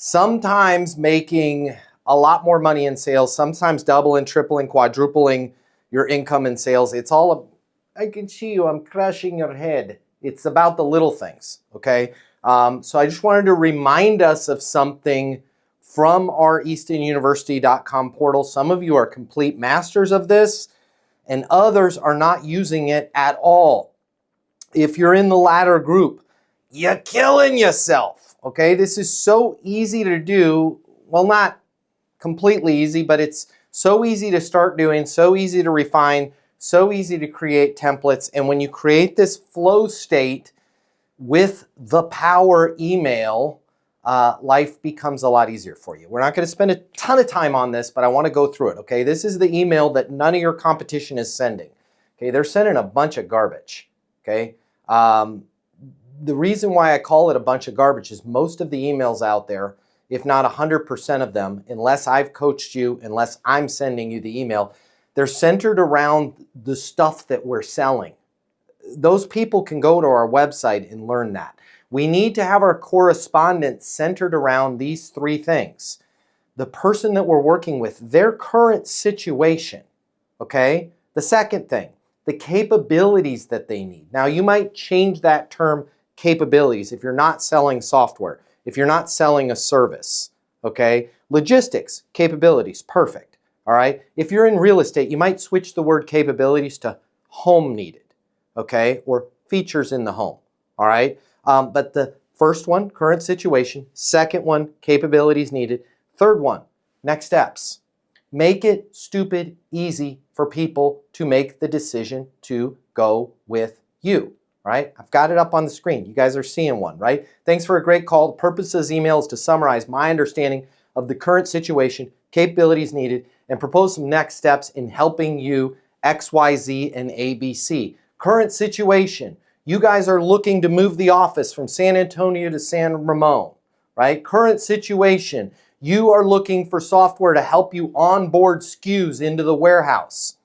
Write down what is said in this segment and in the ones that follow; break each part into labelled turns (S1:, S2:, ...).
S1: sometimes making a lot more money in sales, sometimes doubling, tripling, quadrupling your income in sales. It's all, I can see you, I'm crushing your head. It's about the little things, okay? So I just wanted to remind us of something from our eastonuniversity.com portal. Some of you are complete masters of this, and others are not using it at all. If you're in the latter group, you're killing yourself, okay? This is so easy to do. Well, not completely easy, but it's so easy to start doing, so easy to refine, so easy to create templates. And when you create this flow state with the power email, life becomes a lot easier for you. We're not going to spend a ton of time on this, but I want to go through it, okay? This is the email that none of your competition is sending, okay? They're sending a bunch of garbage, okay? The reason why I call it a bunch of garbage is most of the emails out there, if not 100% of them, unless I've coached you, unless I'm sending you the email, they're centered around the stuff that we're selling. Those people can go to our website and learn that. We need to have our correspondence centered around these three things. The person that we're working with, their current situation, okay? The second thing, the capabilities that they need. Now, you might change that term capabilities if you're not selling software, if you're not selling a service, okay? Logistics, capabilities, perfect, all right? If you're in real estate, you might switch the word capabilities to home needed, okay? Or features in the home, all right? But the first one, current situation. Second one, capabilities needed. Third one, next steps. Make it stupid easy for people to make the decision to go with you, right? I've got it up on the screen. You guys are seeing one, right? Thanks for a great call. The purpose of this email is to summarize my understanding of the current situation, capabilities needed, and propose some next steps in helping you X, Y, Z, and ABC. Current situation. You guys are looking to move the office from San Antonio to San Ramon, right? Current situation. You are looking for software to help you onboard SKUs into the warehouse.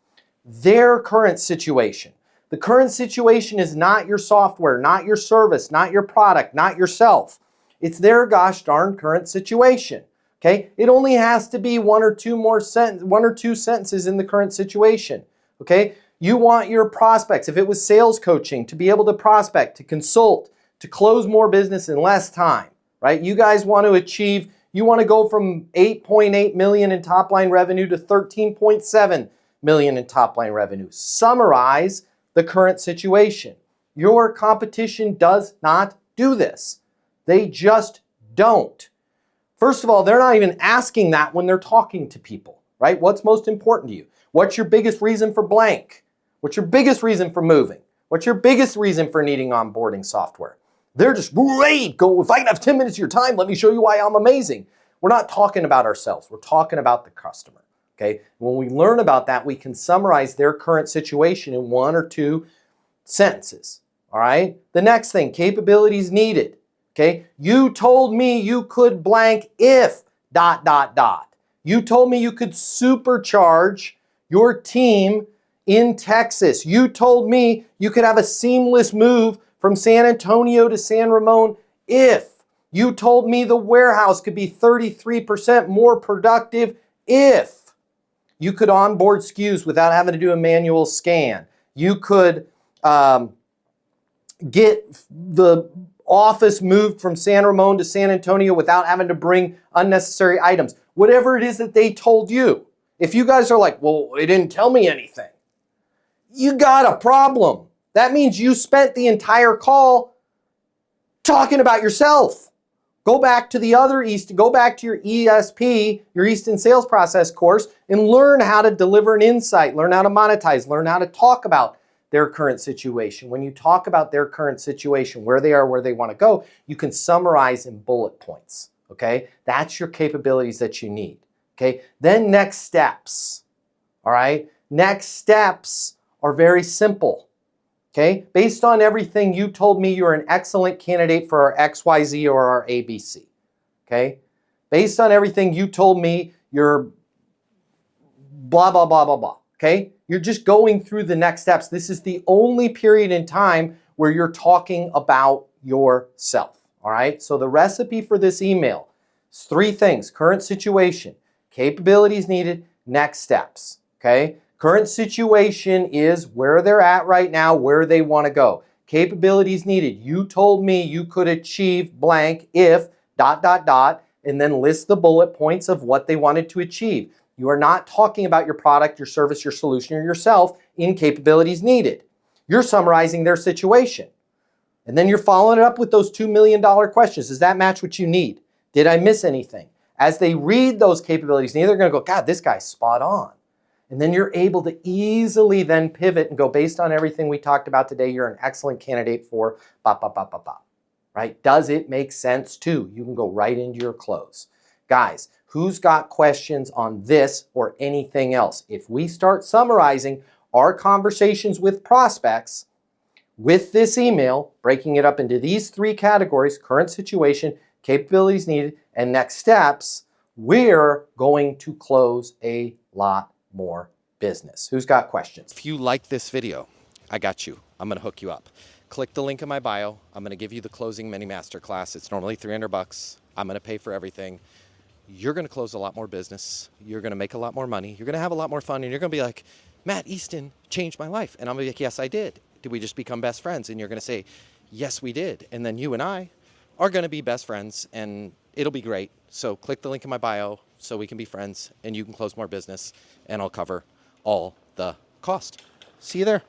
S1: Their current situation. The current situation is not your software, not your service, not your product, not yourself. It's their gosh darn current situation. Okay? It only has to be one or two sentences in the current situation. Okay? You want your prospects, if it was sales coaching, to be able to prospect, to consult, to close more business in less time, right? You guys want to achieve, you want to go from 8.8 million in top line revenue to 13.7 million in top line revenue. Summarize the current situation. Your competition does not do this. They just don't. First of all, they're not even asking that when they're talking to people, right? What's most important to you? What's your biggest reason for blank? What's your biggest reason for moving? What's your biggest reason for needing onboarding software? They're just, great, go, if I can have 10 minutes of your time, let me show you why I'm amazing. We're not talking about ourselves. We're talking about the customer, okay? When we learn about that, we can summarize their current situation in one or two sentences, all right? The next thing, capabilities needed, okay? You told me you could blank if ... You told me you could supercharge your team in Texas. You told me you could have a seamless move from San Antonio to San Ramon if. You told me the warehouse could be 33% more productive if. You could onboard SKUs without having to do a manual scan. You could get the office moved from San Ramon to San Antonio without having to bring unnecessary items. Whatever it is that they told you. If you guys are like, well, they didn't tell me anything, you got a problem. That means you spent the entire call talking about yourself. Go back to the other go back to your ESP, your Easton Sales Process course, and learn how to deliver an insight, learn how to monetize, learn how to talk about their current situation. When you talk about their current situation, where they are, where they want to go, you can summarize in bullet points, okay? That's your capabilities that you need, okay? Then next steps, all right? Next steps are very simple, okay? Based on everything you told me, you're an excellent candidate for our XYZ or our ABC, okay? Based on everything you told me, you're blah, blah, blah, blah, blah, okay? You're just going through the next steps. This is the only period in time where you're talking about yourself, all right? So the recipe for this email, It's three things: current situation, capabilities needed, next steps. Okay? Current situation is where they're at right now, where they want to go. Capabilities needed. You told me you could achieve blank if ... and then list the bullet points of what they wanted to achieve. You are not talking about your product, your service, your solution, or yourself in capabilities needed. You're summarizing their situation. And then you're following it up with those $2 million questions. Does that match what you need? Did I miss anything? As they read those capabilities needed, they're going to go, God, this guy's spot on. And then you're able to easily then pivot and go, based on everything we talked about today, you're an excellent candidate for ... Right? Does it make sense too? You can go right into your close. Guys, who's got questions on this or anything else? If we start summarizing our conversations with prospects with this email, breaking it up into these three categories: current situation, capabilities needed, and next steps, we're going to close a lot more business. Who's got questions? If you like this video, I got you. I'm going to hook you up. Click the link in my bio. I'm going to give you the closing mini masterclass. It's normally $300. I'm going to pay for everything. You're going to close a lot more business. You're going to make a lot more money. You're going to have a lot more fun. And you're going to be like, Matt Easton changed my life. And I'm going to be like, yes, I did. Did we just become best friends? And you're going to say, yes, we did. And then you and I are going to be best friends, and it'll be great. So click the link in my bio so we can be friends and you can close more business, and I'll cover all the cost. See you there.